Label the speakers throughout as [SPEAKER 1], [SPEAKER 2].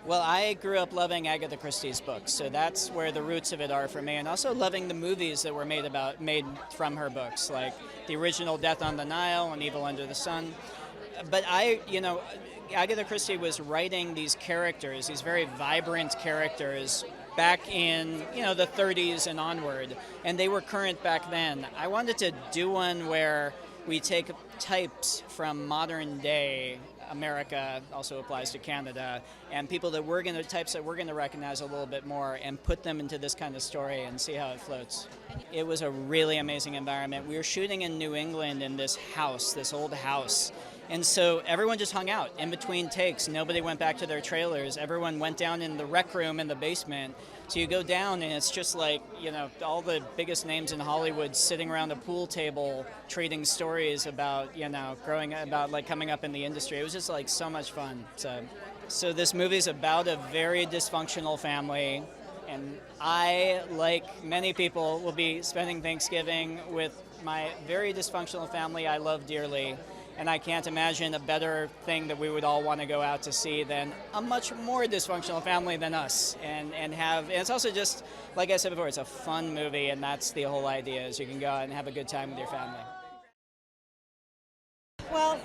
[SPEAKER 1] Well, I grew up loving Agatha Christie's books, so that's where the roots of it are for me, and also loving the movies that were made from her books, like the original Death on the Nile and Evil Under the Sun. But Agatha Christie was writing these characters, these very vibrant characters, back in the 30s and onward, and they were current back then. I wanted to do one where we take types from modern day America, also applies to Canada, and types that we're going to recognize a little bit more, and put them into this kind of story and see how it floats. It was a really amazing environment. We were shooting in New England in this old house. And so everyone just hung out in between takes. Nobody went back to their trailers. Everyone went down in the rec room in the basement. So you go down and it's just like, all the biggest names in Hollywood sitting around a pool table trading stories about, coming up in the industry. It was just like so much fun. So this movie is about a very dysfunctional family. And I, like many people, will be spending Thanksgiving with my very dysfunctional family I love dearly. And I can't imagine a better thing that we would all want to go out to see than a much more dysfunctional family than us. And it's also just, like I said before, it's a fun movie, and that's the whole idea, is you can go out and have a good time with your family.
[SPEAKER 2] Well,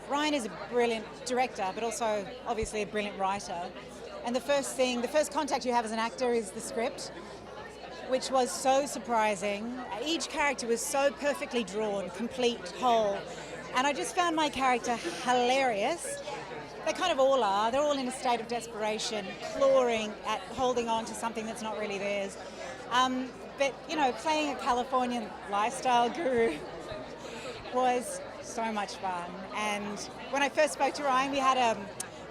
[SPEAKER 2] Ryan is a brilliant director, but also obviously a brilliant writer. And the first contact you have as an actor is the script, which was so surprising. Each character was so perfectly drawn, complete, whole. And I just found my character hilarious. They kind of all are. They're all in a state of desperation, clawing at holding on to something that's not really theirs. But, playing a Californian lifestyle guru was so much fun. And when I first spoke to Ryan, we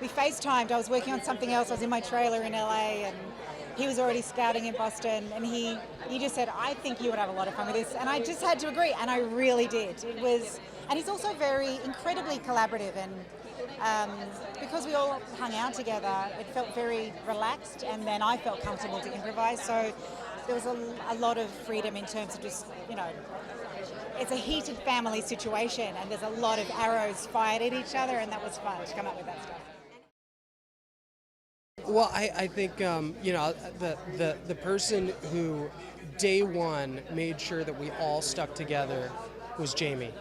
[SPEAKER 2] FaceTimed. I was working on something else. I was in my trailer in LA, and he was already scouting in Boston, and he just said, I think you would have a lot of fun with this. And I just had to agree, and I really did. And he's also incredibly collaborative, and because we all hung out together, it felt very relaxed, and then I felt comfortable to improvise. So there was a lot of freedom in terms of just, it's a heated family situation, and there's a lot of arrows fired at each other, and that was fun to come up with that stuff.
[SPEAKER 3] Well, I think, the person who day one made sure that we all stuck together was Jamie.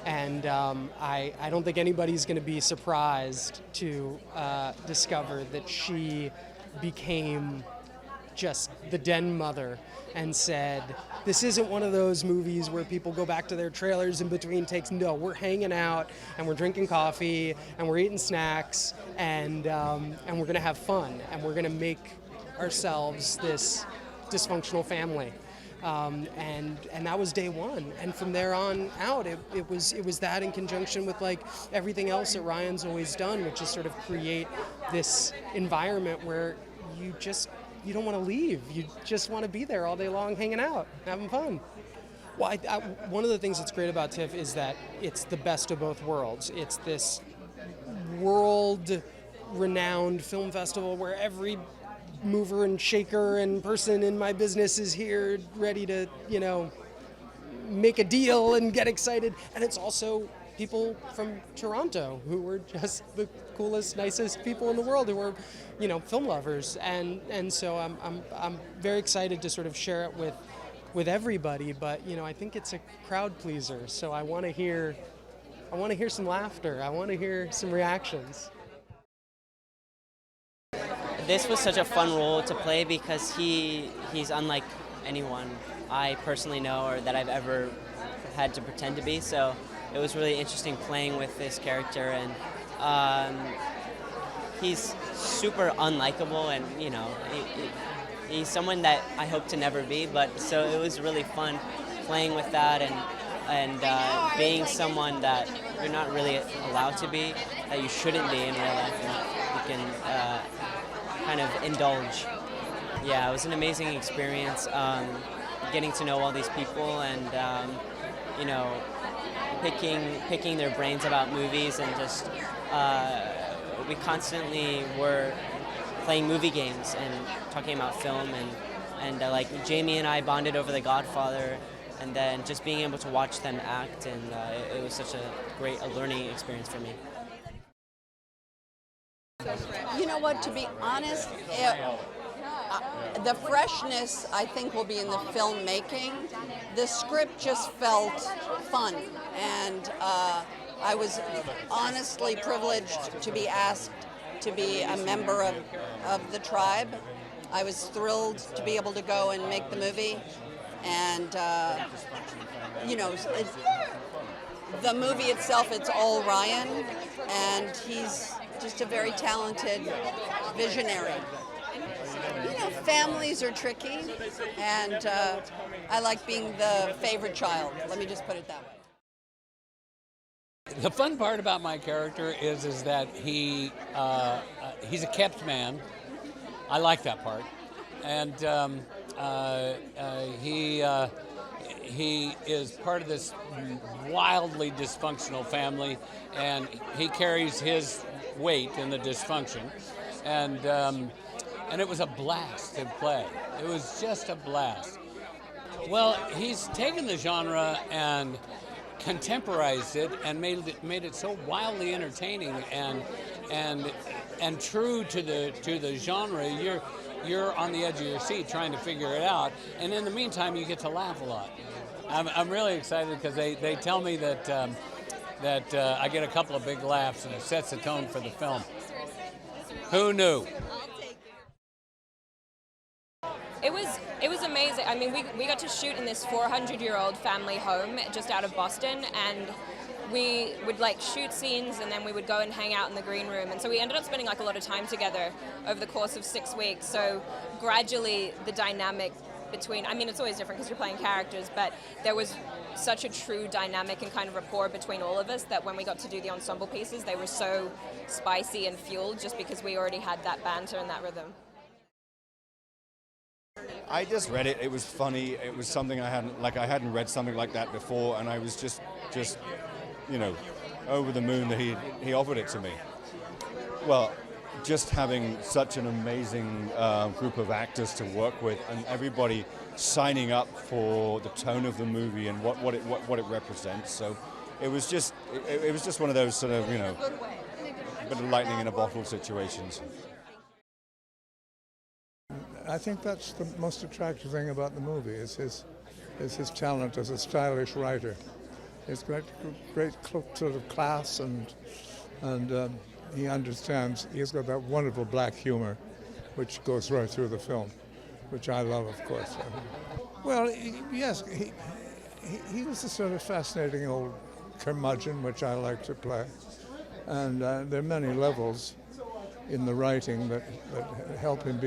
[SPEAKER 3] And I don't think anybody's going to be surprised to discover that she became just the den mother and said, this isn't one of those movies where people go back to their trailers in between takes. No, we're hanging out and we're drinking coffee and we're eating snacks and we're going to have fun and we're going to make ourselves this dysfunctional family. And that was day one, and from there on out, it was that in conjunction with like everything else that Ryan's always done, which is sort of create this environment where you don't want to leave. You just want to be there all day long, hanging out, having fun. Well, one of the things that's great about TIFF is that it's the best of both worlds. It's this world-renowned film festival where every mover and shaker and person in my business is here ready to, make a deal and get excited. And it's also people from Toronto who were just the coolest, nicest people in the world who were, film lovers. And so I'm very excited to sort of share it with everybody. But I think it's a crowd pleaser. So I want to hear some laughter. I want to hear some reactions.
[SPEAKER 4] This was such a fun role to play because he's unlike anyone I personally know or that I've ever had to pretend to be. So it was really interesting playing with this character, and he's super unlikable, and he's someone that I hope to never be. But so it was really fun playing with that and being someone that you're not really allowed to be, that you shouldn't be in real life, and you can kind of indulge. Yeah, it was an amazing experience, getting to know all these people and picking their brains about movies, and just we constantly were playing movie games and talking about film, and like Jamie and I bonded over The Godfather, and then just being able to watch them act, and it was such a great learning experience for me.
[SPEAKER 5] You know what, to be honest, the freshness I think will be in the filmmaking. The script just felt fun, and I was honestly privileged to be asked to be a member of the tribe. I was thrilled to be able to go and make the movie, and the movie itself, it's all Ryan, and he's just a very talented visionary. Families are tricky, and I like being the favorite child. Let me just put it that way.
[SPEAKER 6] The fun part about my character is that he's a kept man. I like that part, and he is part of this wildly dysfunctional family, and he carries his weight in the dysfunction, and it was a blast to play. It was just a blast. Well, he's taken the genre and contemporized it and made it so wildly entertaining and true to the genre. You're on the edge of your seat trying to figure it out, and in the meantime you get to laugh a lot. I'm really excited because they tell me that I get a couple of big laughs and it sets the tone for the film. Who knew?
[SPEAKER 7] It was amazing. I mean, we got to shoot in this 400-year-old family home just out of Boston, and we would shoot scenes, and then we would go and hang out in the green room. And so we ended up spending a lot of time together over the course of 6 weeks. So gradually the dynamic between, it's always different because you're playing characters, but there was such a true dynamic and kind of rapport between all of us that when we got to do the ensemble pieces, they were so spicy and fueled just because we already had that banter and that rhythm.
[SPEAKER 8] I just read it. It was funny. It was something I hadn't read something like that before, and I was just over the moon that he offered it to me. Well, just having such an amazing group of actors to work with, and everybody signing up for the tone of the movie and what it represents. So it was just one of those sort of bit of lightning in a bottle situations.
[SPEAKER 9] I think that's the most attractive thing about the movie is his talent as a stylish writer. His great sort of class, and he understands. He's got that wonderful black humor, which goes right through the film, which I love, of course. Well, yes, he was a sort of fascinating old curmudgeon, which I like to play, and there are many levels in the writing that help him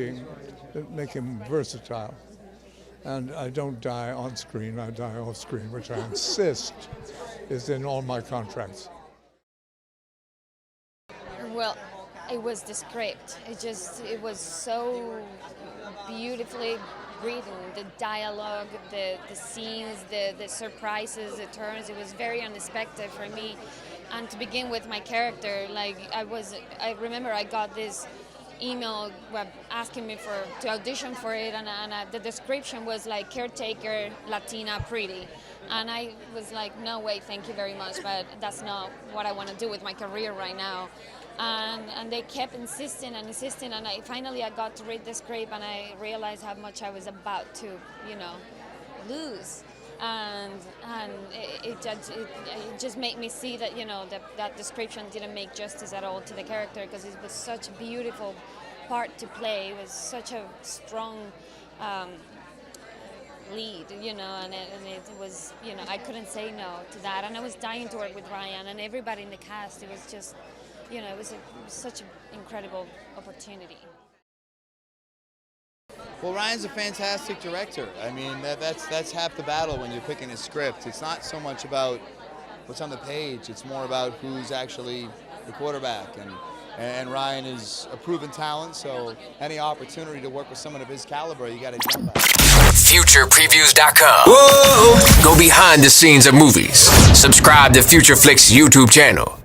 [SPEAKER 9] that make him versatile. And I don't die on screen, I die off screen, which I insist is in all my contracts.
[SPEAKER 10] Well, it was the script. It was so beautifully written. The dialogue, the scenes, the surprises, the turns. It was very unexpected for me. And to begin with my character, I remember I got this email asking me to audition for it, and the description was like caretaker, Latina, pretty. And I was like, no way, thank you very much, but that's not what I want to do with my career right now. And they kept insisting and insisting, and finally I got to read the script, and I realized how much I was about to, lose. And it just made me see that, that description didn't make justice at all to the character, because it was such a beautiful part to play. It was such a strong lead, and it was, I couldn't say no to that. And I was dying to work with Ryan and everybody in the cast. It was just, it was such an incredible opportunity.
[SPEAKER 11] Well, Ryan's a fantastic director. I mean, that's half the battle when you're picking a script. It's not so much about what's on the page. It's more about who's actually the quarterback. And Ryan is a proven talent, so any opportunity to work with someone of his caliber, you got to jump at it.
[SPEAKER 12] FuturePreviews.com. Whoa! Go behind the scenes of movies. Subscribe to Future Flicks YouTube channel.